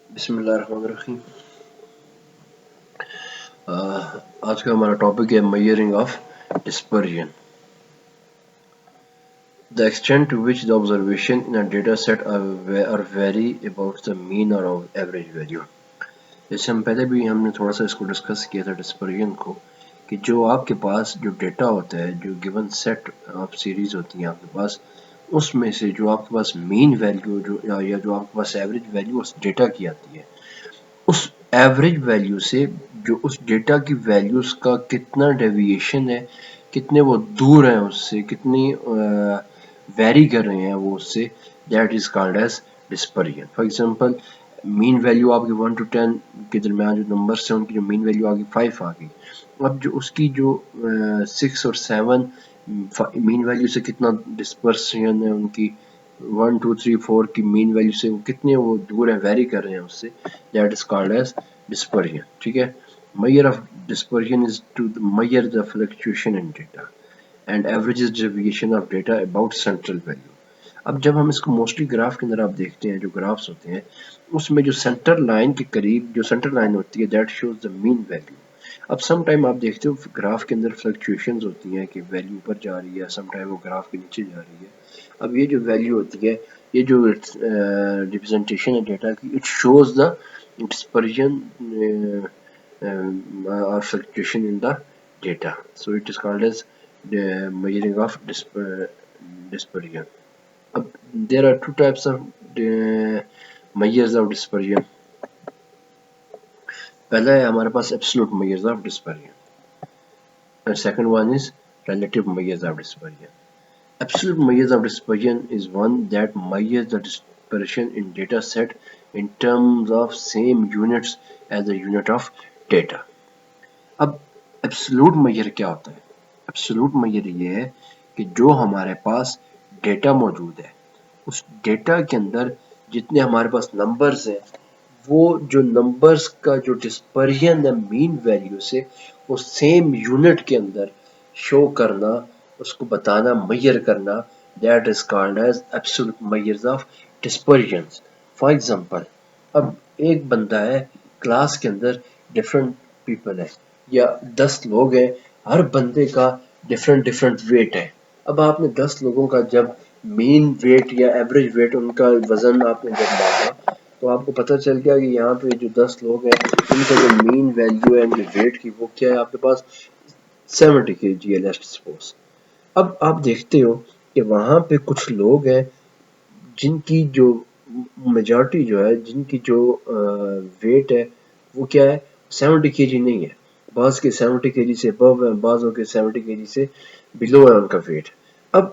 بسم اللہ الرحمن الرحیم۔ آج کا ہمارا ٹاپک ہے measuring of dispersion. The extent to which the observation in a data set are vary about the mean or average value. جیسے پہلے بھی ہم نے تھوڑا سا اس کو ڈسکس کیا تھا ڈسپرجن کو، کہ جو آپ کے پاس جو ڈیٹا ہوتا ہے، جو گیون سیٹ آف سیریز ہوتی ہیں آپ کے پاس، اس میں سے جو آپ کے پاس مین ویلیو یا جو آپ کے پاس ایوریج ویلیو اس ڈیٹا کی آتی ہے، اس ایوریج ویلیو سے جو اس ڈیٹا کی ویلیوز کا کتنا ڈیویشن ہے، کتنے وہ دور ہیں اس سے، کتنی ویری کر رہے ہیں وہ اس سے، that is called as dispersion. For example mean value آپ کی 1 to 10 کے درمیان جو نمبرس ہیں ان کی جو مین ویلیو آ گئی 5 آ گئی. اب جو اس کی جو 6 اور 7 مین ویلیو سے کتنا ڈسپرشن ہے، ان کی 1 2 3 4 کی مین ویلیو سے وہ کتنے وہ دور ہیں، ویری کر رہے ہیں اس سے، that is called as dispersion. ٹھیک ہے. measure of dispersion is to measure the fluctuation in data and averages deviation of data about central value. اب جب ہم اس کو موسٹلی گراف کے اندر آپ دیکھتے ہیں، جو گرافس ہوتے ہیں اس میں جو سینٹر لائن کے قریب جو سینٹر لائن ہوتی ہے that shows the mean value. اب سم ٹائم آپ دیکھتے ہو گراف کے اندر فلکچویشنز ہوتی ہیں کہ ویلیو اوپر جا رہی ہے، سم ٹائم وہ گراف کے نیچے جا رہی ہے. اب یہ جو ویلیو ہوتی ہے، یہ جو ریپرزنٹیشن ہے ڈیٹا کی، it shows the dispersion or fluctuation in the data. So it is called as the measuring of dispersion. There are two types of measures of dispersion. پہلا ہے ہمارے پاس absolute measures of dispersion and second one is relative measures of dispersion. Absolute measures of dispersion is one that measures the dispersion in data set in terms of same units as the unit of data. اب absolute measure کیا ہوتا ہے؟ absolute measure یہ ہے کہ جو ہمارے پاس data موجود ہے، اس ڈیٹا کے اندر جتنے ہمارے پاس نمبرز ہیں، وہ جو نمبرز کا جو ڈسپرجن ہے مین ویلیو سے، وہ سیم یونٹ کے اندر شو کرنا، اس کو بتانا، میئر کرنا، that is called as absolute measures of dispersions. For example اب ایک بندہ ہے کلاس کے اندر، ڈفرنٹ پیپل ہے یا 10 لوگ ہیں، ہر بندے کا ڈفرنٹ ویٹ ہے. اب آپ نے 10 لوگوں کا جب مین ویٹ یا ایوریج ویٹ ان کا وزن آپ نے جب ماپا تو آپ کو پتہ چل گیا کہ یہاں پہ جو 10 لوگ ہیں ان کا جو مین ویلیو ہے ان کے ویٹ کی، وہ کیا ہے آپ کے پاس 70 kg ہے لیٹس سپوز. اب آپ دیکھتے ہو کہ وہاں پہ کچھ لوگ ہیں جن کی جو میجورٹی جو ہے، جن کی جو ویٹ ہے وہ کیا ہے 70 kg نہیں ہے. بعض کے 70 kg سے ابو ہے، بعضوں کے 70 kg سے بلو ہے ان کا ویٹ. اب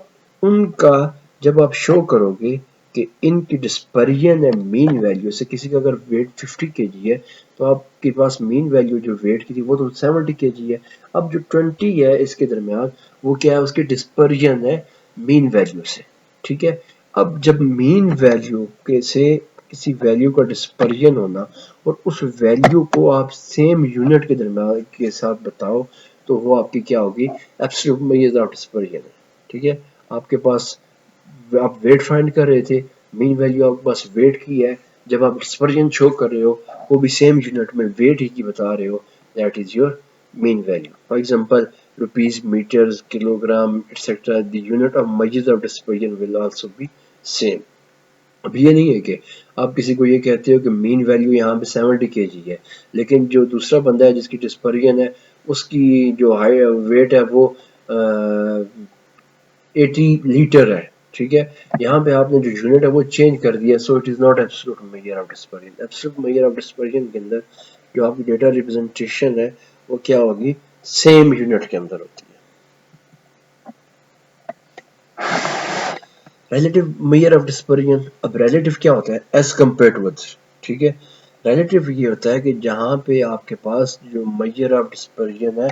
ان کا جب آپ شو کرو گے کہ ان کی ڈسپرجن ہے مین ویلیو سے، کسی کا اگر ویٹ 50 kg ہے تو آپ کے پاس مین ویلیو جو ویٹ کی تھی وہ تو 70 kg ہے. اب جو 20 ہے اس کے درمیان وہ کیا ہے، اس کی ڈسپرجن ہے مین ویلیو سے. ٹھیک ہے. اب جب مین ویلیو کے سے کسی ویلیو کا ڈسپرجن ہونا اور اس ویلیو کو آپ سیم یونٹ کے درمیان کے ساتھ بتاؤ تو وہ آپ کی کیا ہوگی، ایبسولوٹ میجر آف ڈسپرجن ہے. ٹھیک ہے. آپ کے پاس آپ ویٹ فائنڈ کر رہے تھے، مین ویلیو آپ کے پاس ویٹ کی ہے، جب آپ ڈسپرجن شو کر رہے ہو وہ بھی سیم یونٹ میں ویٹ ہی کی بتا رہے ہو، that is your mean value. For example rupees, metres, kilogram etcetera, the unit of measures of dispersion will also be same. اب یہ نہیں ہے کہ آپ کسی کو یہ کہتے ہو کہ مین ویلیو یہاں پہ 70 kg ہے، لیکن جو دوسرا بندہ ہے جس کی ڈسپرجن ہے اس کی جو ویٹ ہے وہ 80 لیٹر ہے. ٹھیک ہے. یہاں پہ آپ نے جو یونٹ ہے وہ چینج کر دیا، so it is not absolute measure of dispersion. Absolute measure of dispersion کے اندر جو آپ کی ڈیٹا ریپرزنٹیشن ہے وہ کیا ہوگی، سیم یونٹ کے اندر ہوتی ہے. Relative measure of dispersion. اب ریلیٹیو کیا ہوتا ہے، ایز کمپیئر ٹو ادرس. ٹھیک ہے. ریلیٹیو یہ ہوتا ہے کہ جہاں پہ آپ کے پاس جو میجر آف ڈسپرجن ہے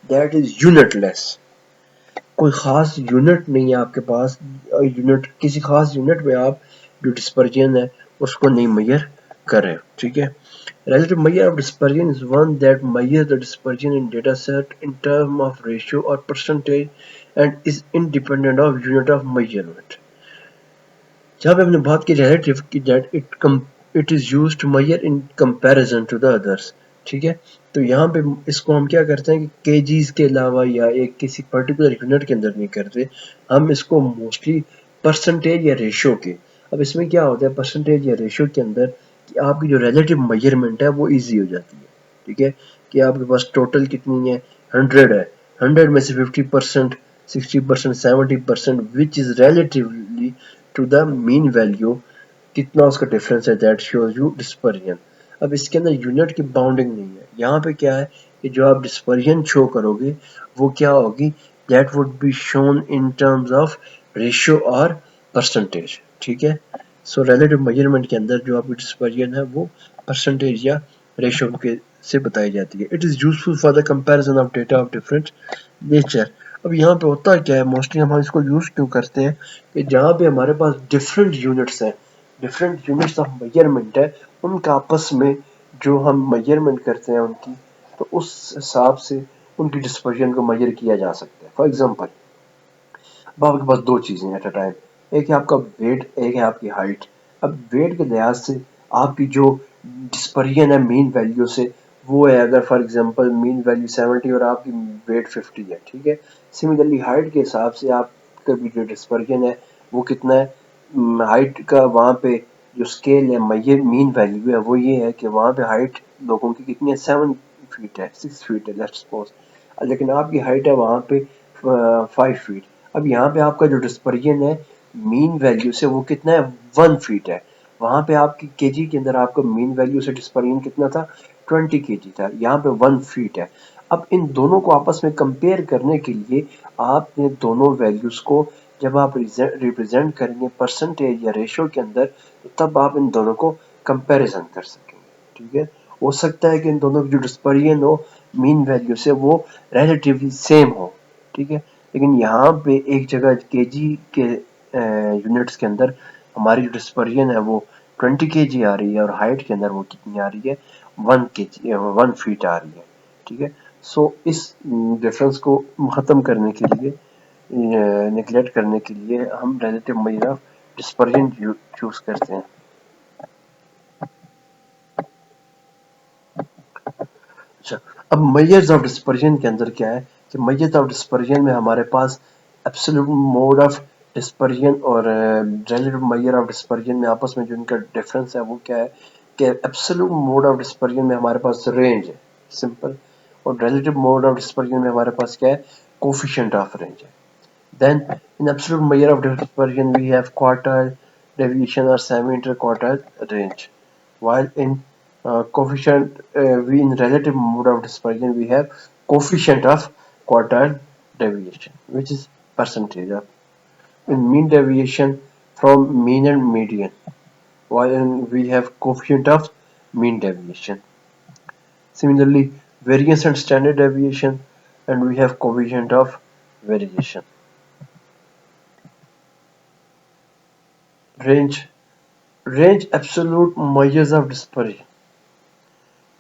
دیٹ از یونٹ لیس. کوئی خاص یونٹ نہیں ہے آپ کے پاس، یونٹ کسی خاص یونٹ میں آپ جو ڈسپرجن ہے اس کو نہیں میجر کر رہے. ٹھیک ہے. Relative measure of dispersion is one that measures the dispersion in data set in terms of ratio or percentage and is independent of unit of measurement. جہاں پہ ہم نے بات کی ریلیٹیو کی، that it it is used to measure in comparison to the others. ٹھیک ہے، تو یہاں پہ اس کو ہم کیا کرتے ہیں کہ کے جیز کے علاوہ یا ایک کسی پرٹیکولر یونٹ کے اندر نہیں کرتے، ہم اس کو موسٹلی پرسنٹیج یا ریشو کے. اب اس میں کیا ہوتا ہے پرسنٹیج یا ریشو کے اندر کہ آپ کی جو ریلیٹو میجرمنٹ ہے وہ ایزی ہو جاتی ہے. ٹھیک ہے، کہ آپ کے پاس ٹوٹل کتنی ہے 100 ہے، 100 میں سے 50%، 60%، 70% which is relatively to the mean value، کتنا اس کا ڈفرینس ہے دیٹ شوز یو ڈسپرجن. اب اس کے اندر یونٹ کی باؤنڈنگ نہیں ہے. یہاں پہ کیا ہے کہ جو آپ ڈسپرجن شو کرو گے وہ کیا ہوگی that would be shown in terms of ratio اور پرسنٹیج. ٹھیک ہے، سو ریلیٹو میجرمنٹ کے اندر جو آپ کی ڈسپرجن ہے وہ پرسنٹیج یا ریشو کے سے بتائی جاتی ہے. It is useful for the comparison of data of different nature. اب یہاں پہ ہوتا کیا ہے موسٹلی ہم اس کو یوز کیوں کرتے ہیں کہ جہاں پہ ہمارے پاس ڈفرنٹ یونٹس ہیں، ڈفرنٹ یونٹس آف میجرمنٹ ہے، ان کا آپس میں جو ہم میجرمنٹ کرتے ہیں ان کی، تو اس حساب سے ان کی ڈسپرجن کو میجر کیا جا سکتا ہے. فار ایگزامپل اب آپ کے پاس دو چیزیں ایٹ اے ٹائم، ایک ہے آپ کا ویٹ، ایک ہے آپ کی ہائٹ. اب ویٹ کے لحاظ سے آپ کی جو ڈسپرجن ہے مین ویلیو سے وہ ہے، اگر فار ایگزامپل مین ویلیو 70 اور آپ کی ویٹ 50 ہے. ٹھیک ہے، سملرلی ہائٹ کے حساب سے آپ کا بھی جو ڈسپرجن ہے وہ کتنا ہے. ہائٹ کا وہاں پہ جو اسکیل ہے مین ویلیو ہے وہ یہ ہے کہ وہاں پہ ہائٹ لوگوں کی کتنی ہے 7 فیٹ ہے، 6 فیٹ ہے لیٹس سپوز، لیکن آپ کی ہائٹ ہے وہاں پہ 5 فیٹ. اب یہاں پہ آپ کا جو ڈسپرجن ہے مین ویلیو سے وہ کتنا ہے 1 فیٹ ہے. وہاں پہ آپ کی کے جی کے اندر آپ کا مین ویلیو سے ڈسپرجن کتنا تھا 20 کے جی تھا، یہاں پہ 1 فیٹ ہے. اب ان دونوں کو آپس میں کمپیئر کرنے کے لیے آپ نے دونوں ویلیوز کو جب آپ ریپرزینٹ کریں گے پرسنٹیج یا ریشو کے اندر تو تب آپ ان دونوں کو کمپیریزن کر سکیں گے. ٹھیک ہے، ہو سکتا ہے کہ ان دونوں کی جو ڈسپرجن ہو مین ویلیو سے وہ ریلیٹیولی سیم ہو. ٹھیک ہے، لیکن یہاں پہ ایک جگہ کے جی کے یونٹس کے اندر ہماری جو ڈسپرجن ہے وہ 20 کے جی آ رہی ہے اور ہائٹ کے اندر وہ کتنی آ رہی ہے 1 کے جی 1 فیٹ آ رہی ہے. ٹھیک ہے، سو اس ڈفرنس کو ختم کرنے کے لیے نیگلیکٹ کرنے کے لیے ہم ریلیٹو میجر آف ڈسپرجن چوز کرتے ہیں. اچھا، اب میجرز آف ڈسپرجن کے اندر کیا ہے کہ میجرز آف ڈسپرجن میں ہمارے پاس ایبسولوٹ موڈ آف ڈسپرجن اور ریلیٹو میجر آف ڈسپرجن میں آپس میں جو ان کا ڈفرنس ہے وہ کیا ہے کہ ایبسولوٹ موڈ آف ڈسپرجن میں ہمارے پاس رینج ہے سمپل، اور ریلیٹو موڈ آف ڈسپرجن میں ہمارے پاس کیا ہے کوفیشنٹ آف رینج ہے. Then in absolute measure of dispersion we have quartile deviation or semi-interquartile range, while in coefficient we in relative mode of dispersion we have coefficient of quartile deviation which is percentage of in mean deviation from mean and median, while in we have coefficient of mean deviation. Similarly variance and standard deviation, and we have coefficient of variation. Range. Range absolute measures of dispersion.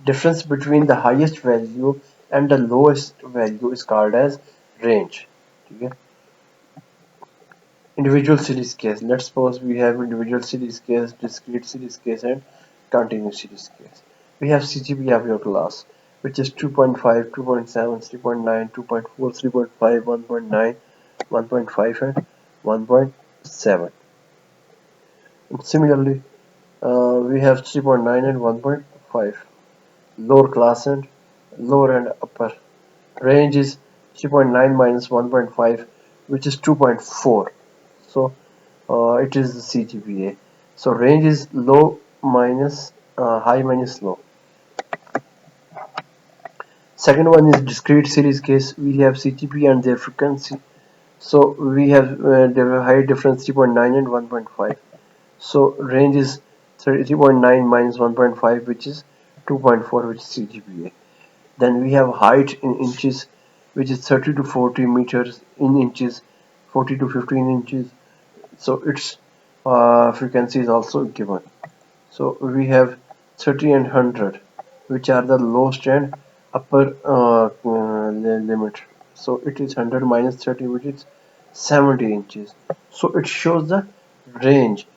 Difference between the highest value and the lowest value is called as range. Okay? Individual series case. Let's suppose we have individual series case, discrete series case, and continuous series case. We have CGP of your class, which is 2.5, 2.7, 3.9, 2.4, 3.5, 1.9, 1.5, and 1.7. And similarly, we have 3.9 and 1.5. Lower class and lower and upper. Range is 3.9 minus 1.5, which is 2.4. So it is the CGPA. So range is low minus high minus low. Second one is discrete series case. We have CGP and their frequency. So we have the high difference 3.9 and 1.5. So range is 3.9 minus 1.5, which is 2.4, which is CGPA. Then we have height in inches, which is 30 to 40 meters in inches, 40 to 15 inches. So its frequency is also given. So we have 30 and 100, which are the lowest and upper limit. So it is 100 minus 30, which is 70 inches. So it shows the range.